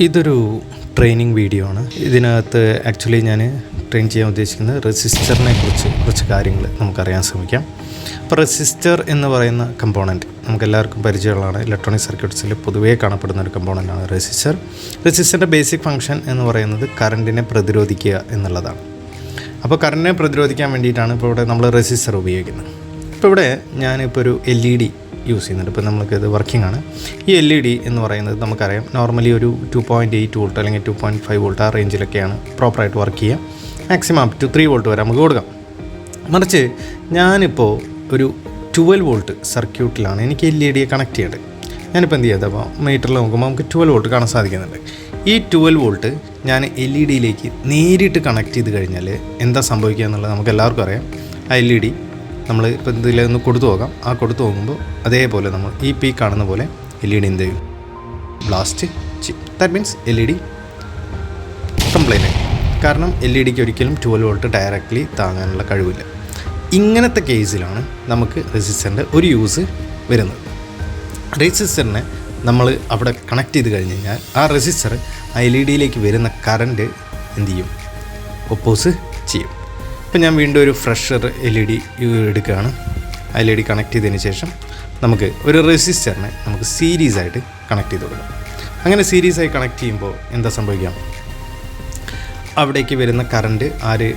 ഇതൊരു training video ആണ്. ഇതിനകത്ത് ആക്ച്വലി ഞാൻ ട്രെയിൻ ചെയ്യാൻ ഉദ്ദേശിക്കുന്നത് റെസിസ്റ്ററിനെ കുറിച്ച് കുറച്ച് കാര്യങ്ങൾ നമുക്കറിയാൻ ശ്രമിക്കാം. അപ്പോൾ റെസിസ്റ്റർ എന്ന് പറയുന്ന കമ്പോണൻറ്റ് നമുക്കെല്ലാവർക്കും പരിചയമുള്ളതാണ്. ഇലക്ട്രോണിക് സർക്യൂട്ട്സിൽ പൊതുവേ കാണപ്പെടുന്ന ഒരു കമ്പോണൻ്റാണ് റെസിസ്റ്റർ. റെസിസ്റ്ററിൻ്റെ ബേസിക് ഫംഗ്ഷൻ എന്ന് പറയുന്നത് കറണ്ടിനെ പ്രതിരോധിക്കുക എന്നുള്ളതാണ്. അപ്പോൾ കറണ്ടിനെ പ്രതിരോധിക്കാൻ വേണ്ടിയിട്ടാണ് ഇപ്പോൾ ഇവിടെ നമ്മൾ റെസിസ്റ്റർ ഉപയോഗിക്കുന്നത്. ഇപ്പോൾ ഇവിടെ ഞാനിപ്പോൾ ഒരു LED യൂസ് ചെയ്യുന്നുണ്ട്. ഇപ്പോൾ നമുക്കിത് വർക്കിംഗ് ആണ്. ഈ LED എന്ന് പറയുന്നത് നമുക്കറിയാം നോർമലി ഒരു 2.8 വോൾട്ട് അല്ലെങ്കിൽ 2.5 വോൾട്ട് ആ റേഞ്ചിലൊക്കെയാണ് പ്രോപ്പറായിട്ട് വർക്ക് ചെയ്യുക. മാക്സിമം അപ് ടു 3 വോൾട്ട് വരെ നമുക്ക് കൊടുക്കാം. മറിച്ച് ഞാനിപ്പോൾ ഒരു 12 വോൾട്ട് സർക്യൂട്ടിലാണ് എനിക്ക് LED കണക്ട് ചെയ്യേണ്ടത്. ഞാനിപ്പോൾ എന്ത് ചെയ്തത്, അപ്പോൾ മീറ്ററിൽ നോക്കുമ്പോൾ നമുക്ക് 12 വോൾട്ട് കാണാൻ സാധിക്കുന്നുണ്ട്. ഈ 12 വോൾട്ട് ഞാൻ LED നേരിട്ട് കണക്ട് ചെയ്ത് കഴിഞ്ഞാൽ എന്താ സംഭവിക്കുക എന്നുള്ളത് നമുക്ക് എല്ലാവർക്കും അറിയാം. ആ LED നമ്മൾ ഇപ്പോൾ ഇതിലൊന്ന് കൊടുത്തു നോക്കാം. ആ കൊടുത്തു നോക്കുമ്പോൾ അതേപോലെ നമ്മൾ ഈ പീ കാണുന്ന പോലെ LED എന്ത് ചെയ്യും, ബ്ലാസ്റ്റ് ചെയ്യും. ദാറ്റ് മീൻസ് LED കംപ്ലൈൻ്റ് ആയി. കാരണം LEDക്ക് ഒരിക്കലും 12 വോൾട്ട് ഡയറക്റ്റ്ലി താങ്ങാനുള്ള കഴിവില്ല. ഇങ്ങനത്തെ കേസിലാണ് നമുക്ക് റെസിസ്റ്ററിൻ്റെ ഒരു യൂസ് വരുന്നത്. റെസിസ്റ്ററിനെ നമ്മൾ അവിടെ കണക്ട് ചെയ്ത് കഴിഞ്ഞ് കഴിഞ്ഞാൽ ആ റെസിസ്റ്റർ ആ LED വരുന്ന കറണ്ട് എന്ത് ചെയ്യും, ഒപ്പോസ് ചെയ്യും. ഇപ്പോൾ ഞാൻ വീണ്ടും ഒരു ഫ്രഷർ LED എടുക്കുകയാണ്. ആ LED കണക്ട് ചെയ്തതിന് ശേഷം നമുക്ക് ഒരു റെസിസ്റ്ററിനെ നമുക്ക് സീരീസായിട്ട് കണക്ട് ചെയ്ത് കൊടുക്കാം. അങ്ങനെ സീരീസായി കണക്ട് ചെയ്യുമ്പോൾ എന്താ സംഭവിക്കാം, അവിടേക്ക് വരുന്ന കറണ്ട് ആര്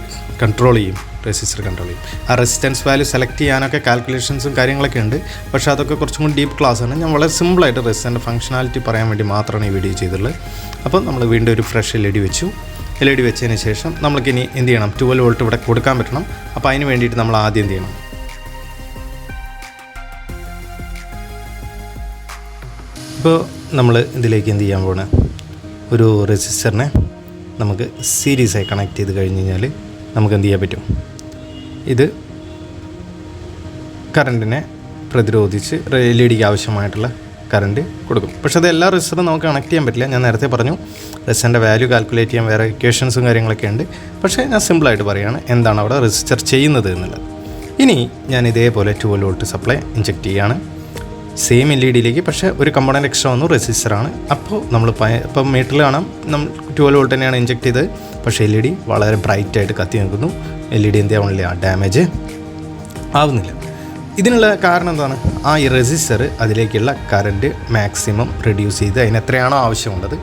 കൺട്രോൾ ചെയ്യും, റെസിസ്റ്റർ കൺട്രോൾ ചെയ്യും. ആ റെസിസ്റ്റൻസ് വാല്യൂ സെലക്ട് ചെയ്യാനൊക്കെ കാൽക്കുലേഷൻസും കാര്യങ്ങളൊക്കെ ഉണ്ട്. പക്ഷേ അതൊക്കെ കുറച്ചും കൂടി ഡീപ്പ് ക്ലാസ്സാണ്. ഞാൻ വളരെ സിമ്പിളായിട്ട് റെസിസ്റ്ററിൻ്റെ ഫംഗ്ഷനാലിറ്റി പറയാൻ വേണ്ടി മാത്രമാണ് ഈ വീഡിയോ ചെയ്തിട്ടുള്ളത്. അപ്പോൾ നമ്മൾ വീണ്ടും ഒരു ഫ്രഷ് LED വെച്ചു. LED വെച്ചതിന് ശേഷം നമ്മൾക്കിനി എന്ത് ചെയ്യണം, 12 വോൾട്ട് ഇവിടെ കൊടുക്കാൻ പറ്റണം. അപ്പോൾ അതിന് വേണ്ടിയിട്ട് നമ്മൾ ആദ്യം എന്ത് ചെയ്യണം, ഇപ്പോൾ നമ്മൾ ഇതിലേക്ക് എന്ത് ചെയ്യാൻ പോകണം, ഒരു റെസിസ്റ്ററിനെ നമുക്ക് സീരീസായി കണക്ട് ചെയ്ത് കഴിഞ്ഞ് കഴിഞ്ഞാൽ നമുക്ക് എന്ത് ചെയ്യാൻ പറ്റും, ഇത് കറണ്ടിനെ പ്രതിരോധിച്ച് LEDക്ക് ആവശ്യമായിട്ടുള്ള കറണ്ട് കൊടുക്കും. പക്ഷേ അത് എല്ലാ റെസിസ്റ്ററും നമുക്ക് കണക്ട് ചെയ്യാൻ പറ്റില്ല. ഞാൻ നേരത്തെ പറഞ്ഞു റെസിസ്റ്ററിൻ്റെ വാല്യൂ കാൽക്കുലേറ്റ് ചെയ്യാൻ വേറെ ഇക്വേഷൻസും കാര്യങ്ങളൊക്കെ ഉണ്ട്. പക്ഷേ ഞാൻ സിമ്പിളായിട്ട് പറയുകയാണ് എന്താണ് അവിടെ റെസിസ്റ്റർ ചെയ്യുന്നത് എന്നുള്ളത്. ഇനി ഞാൻ ഇതേപോലെ 12 വോൾട്ട് സപ്ലൈ ഇഞ്ചെക്ട് ചെയ്യുകയാണ് സെയിം LEDയിലേക്ക്. പക്ഷേ ഒരു കമ്പോണൻറ്റ് എക്സ്ട്രാ വന്നു, റെസിസ്റ്ററാണ്. അപ്പോൾ നമ്മൾ ഇപ്പം മീറ്ററിൽ കാണാം നമ്മൾ 12 വോൾട്ട് തന്നെയാണ് ഇഞ്ചെക്ട് ചെയ്തത്. പക്ഷേ LED വളരെ ബ്രൈറ്റായിട്ട് കത്തി നിൽക്കുന്നു. LED എന്ത് ആവണില്ല, ഡാമേജ് ആവുന്നില്ല. ഇതിനുള്ള കാരണം എന്താണ്, ആ ഈ റെസിസ്റ്റർ അതിലേക്കുള്ള കറണ്ട് മാക്സിമം റെഡ്യൂസ് ചെയ്ത് അതിന് എത്രയാണോ ആവശ്യമുള്ളത്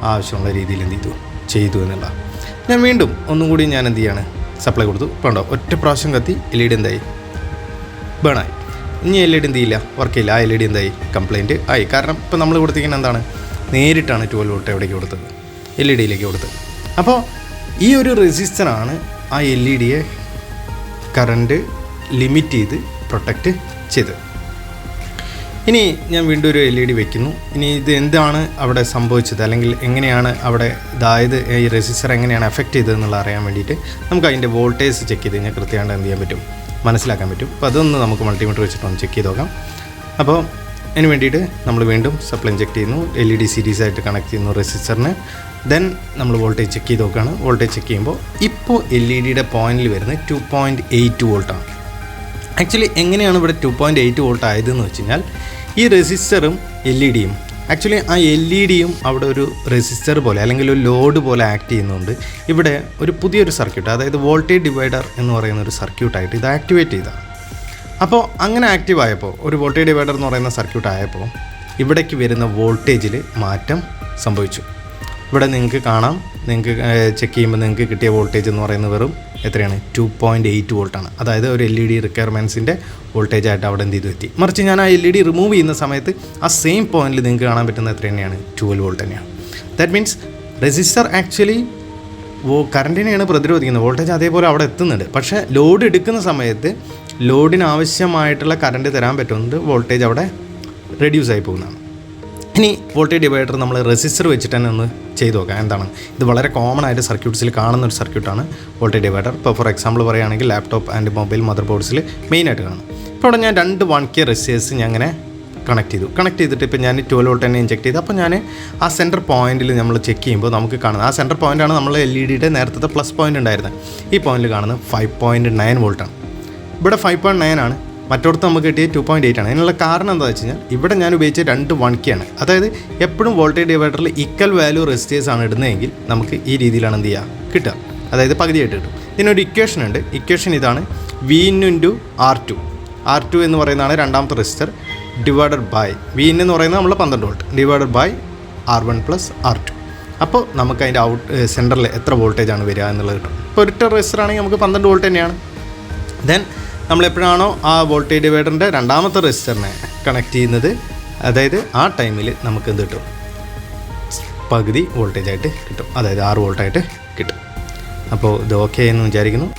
ആവശ്യമുള്ള രീതിയിൽ എന്ത് ചെയ്തു എന്നുള്ള. ഞാൻ വീണ്ടും ഒന്നും കൂടി ഞാൻ എന്ത് ചെയ്യാണ്, സപ്ലൈ കൊടുത്തു. ഇപ്പോൾ ഉണ്ടോ ഒറ്റ പ്രാവശ്യം കത്തി LED എന്തായി, ബേണായി. ഇനി LED എന്ത് ചെയ്യില്ല, വർക്ക് ചെയ്യില്ല. ആ LED എന്തായി, കംപ്ലൈൻറ്റ് ആയി. കാരണം ഇപ്പോൾ നമ്മൾ കൊടുത്തിരിക്കുന്നത് എന്താണ്, നേരിട്ടാണ് 12 വോൾട്ട് എവിടേക്ക് കൊടുത്തത്, LEDയിലേക്ക് കൊടുത്തത്. അപ്പോൾ ഈ ഒരു റെസിസ്റ്ററാണ് ആ LEDയെ കറണ്ട് ലിമിറ്റ് ചെയ്ത് പ്രൊട്ടക്റ്റ് ചെയ്തത്. ഇനി ഞാൻ വീണ്ടും ഒരു LED വെക്കുന്നു. ഇനി ഇത് എന്താണ് അവിടെ സംഭവിച്ചത്, അല്ലെങ്കിൽ എങ്ങനെയാണ് അവിടെ അതായത് ഈ റെസിസ്റ്റർ എങ്ങനെയാണ് എഫക്റ്റ് ചെയ്തതെന്നുള്ള അറിയാൻ വേണ്ടിയിട്ട് നമുക്ക് അതിൻ്റെ വോൾട്ടേജ് ചെക്ക് ചെയ്ത് കഴിഞ്ഞാൽ കൃത്യമായിട്ട് എന്ത് ചെയ്യാൻ പറ്റും, മനസ്സിലാക്കാൻ പറ്റും. അപ്പോൾ അതൊന്ന് നമുക്ക് മൾട്ടിമീറ്റർ വെച്ചിട്ടൊന്ന് ചെക്ക് ചെയ്ത് നോക്കാം. അപ്പോൾ അതിന് വേണ്ടിയിട്ട് നമ്മൾ വീണ്ടും സപ്ലൈ ഇഞ്ചെക്ട് ചെയ്യുന്നു, LED സീരീസായിട്ട് കണക്ട് ചെയ്യുന്നു റെസിസ്റ്ററിന്. ദെൻ നമ്മൾ വോൾട്ടേജ് ചെക്ക് ചെയ്ത് നോക്കുകയാണ്. വോൾട്ടേജ് ചെക്ക് ചെയ്യുമ്പോൾ ഇപ്പോൾ LEDയുടെ പോയിന്റിൽ വരുന്നത് 2.8 വോൾട്ടാണ്. ആക്ച്വലി എങ്ങനെയാണ് ഇവിടെ 2.8 വോൾട്ട് ആയതെന്ന് വെച്ച് കഴിഞ്ഞാൽ ഈ റെസിസ്റ്ററും LEDയും ആക്ച്വലി ആ LEDയും അവിടെ ഒരു റെസിസ്റ്റർ പോലെ അല്ലെങ്കിൽ ഒരു ലോഡ് പോലെ ആക്ട് ചെയ്യുന്നുണ്ട്. ഇവിടെ ഒരു പുതിയൊരു സർക്യൂട്ട്, അതായത് വോൾട്ടേജ് ഡിവൈഡർ എന്ന് പറയുന്ന ഒരു സർക്യൂട്ടായിട്ട് ഇത് ആക്ടിവേറ്റ് ചെയ്തതാണ്. അപ്പോൾ അങ്ങനെ ആക്റ്റീവ് ആയപ്പോൾ ഒരു വോൾട്ടേജ് ഡിവൈഡർ എന്ന് പറയുന്ന സർക്യൂട്ട് ആയപ്പോൾ ഇവിടേക്ക് വരുന്ന വോൾട്ടേജിൽ മാറ്റം സംഭവിച്ചു. ഇവിടെ നിങ്ങൾക്ക് കാണാം, നിങ്ങൾക്ക് ചെക്ക് ചെയ്യുമ്പോൾ നിങ്ങൾക്ക് കിട്ടിയ വോൾട്ടേജ് എന്ന് പറയുന്നത് വെറും എത്രയാണ്, 2.8 വോൾട്ടാണ്. അതായത് ഒരു LED റിക്വയർമെൻറ്റ്സിൻ്റെ വോൾട്ടേജായിട്ട് അവിടെ എന്ത് ചെയ്തു എത്തി. മറിച്ച് ഞാൻ ആ LED റിമൂവ് ചെയ്യുന്ന സമയത്ത് ആ സെയിം പോയിന്റിൽ നിങ്ങൾക്ക് കാണാൻ പറ്റുന്ന എത്ര തന്നെയാണ്, 12 വോൾട്ട് തന്നെയാണ്. ദാറ്റ് മീൻസ് റെസിസ്റ്റർ ആക്ച്വലി കറണ്ടിനെയാണ് പ്രതിരോധിക്കുന്നത്, വോൾട്ടേജ് അതേപോലെ അവിടെ എത്തുന്നുണ്ട്. പക്ഷേ ലോഡ് എടുക്കുന്ന സമയത്ത് ലോഡിന് ആവശ്യമായിട്ടുള്ള കറണ്ട് തരാൻ പറ്റുന്നത് വോൾട്ടേജ് അവിടെ റെഡ്യൂസ് ആയി പോകുന്നതാണ്. ഇനി വോൾട്ടേജ് ഡിവൈഡർ നമ്മൾ റെസിസ്റ്റർ വെച്ചിട്ട് തന്നെ ഒന്ന് ചെയ്ത് നോക്കാം. എന്താണ് ഇത്, വളരെ കോമൺ ആയിട്ട് സർക്യൂട്ട്സിൽ കാണുന്ന ഒരു സർക്യൂട്ടാണ് വോൾട്ടേജ് ഡിവൈഡർ. ഇപ്പോൾ ഫോർ എക്സാമ്പിൾ പറയുകയാണെങ്കിൽ ലാപ്ടോപ്പ് ആൻഡ് മൊബൈൽ മദർ ബോർഡ്സിൽ മെയിനായിട്ട് കാണും. ഇപ്പോൾ അവിടെ ഞാൻ 2 1K റെസിസ്റ്റേഴ്സ് ഞാൻ അങ്ങനെ കണക്ട് ചെയ്തിട്ട് ഇപ്പോൾ ഞാൻ 12 വോൾട്ട് തന്നെ ഇഞ്ചെക്ട് ചെയ്തു. അപ്പോൾ ഞാൻ ആ സെൻറ്റർ പോയിന്റിൽ നമ്മൾ ചെക്ക് ചെയ്യുമ്പോൾ നമുക്ക് കാണുന്നത് ആ സെൻറ്റർ പോയിൻ്റാണ് നമ്മൾ LEDയുടെ നേരത്തെ പ്ലസ് പോയിൻ്റ് ഉണ്ടായിരുന്നത്. ഈ പോയിന്റിൽ കാണുന്നത് 5.9 വോൾട്ടാണ്. ഇവിടെ 5.9 ആണ്. മറ്റോടത്ത് നമുക്ക് കിട്ടിയ 2.8 ആണ്. അതിനുള്ള കാരണം എന്താണെന്ന് വെച്ച് കഴിഞ്ഞാൽ ഇവിടെ ഞാൻ ഉപയോഗിച്ച 2 1K ആണ്. അതായത് എപ്പോഴും വോൾട്ടേജ് ഡിവൈഡറിൽ ഈക്വൽ വാല്യൂ റെസിസ്റ്റേഴ്സ് ആണ് ഇടുന്നതെങ്കിൽ നമുക്ക് ഈ രീതിയിലാണ് എന്ത് ചെയ്യുക കിട്ടുക, അതായത് പകുതിയായിട്ട് കിട്ടും. ഇതിനൊരു ഇക്വേഷൻ ഉണ്ട്. ഇക്വേഷൻ ഇതാണ്: Vin × R2 എന്ന് പറയുന്നതാണ് രണ്ടാമത്തെ റെസിസ്റ്റർ ഡിവൈഡഡ് ബൈ Vin എന്ന് പറയുന്നത് നമ്മൾ 12 volt divided by R1 + R2. അപ്പോൾ നമുക്ക് അതിൻ്റെ സെൻറ്ററിൽ എത്ര വോൾട്ടേജ് ആണ് വരിക എന്നുള്ളത് കിട്ടും. ഇപ്പോൾ ഒരൊറ്റ റെസിസ്റ്റർ ആണെങ്കിൽ നമുക്ക് 12 വോൾട്ട് തന്നെയാണ്. ദെൻ നമ്മൾ എപ്പോഴാണോ ആ വോൾട്ടേജ് ഡിവൈഡറിൻ്റെ രണ്ടാമത്തെ റെസിസ്റ്ററിനെ കണക്ട് ചെയ്യുന്നത്, അതായത് ആ ടൈമിൽ നമുക്ക് എന്ത് കിട്ടും, പകുതി വോൾട്ടേജ് ആയിട്ട് കിട്ടും, അതായത് 6 വോൾട്ടായിട്ട് കിട്ടും. അപ്പോൾ ഇത് ഓക്കെ എന്ന് വിചാരിക്കുന്നു.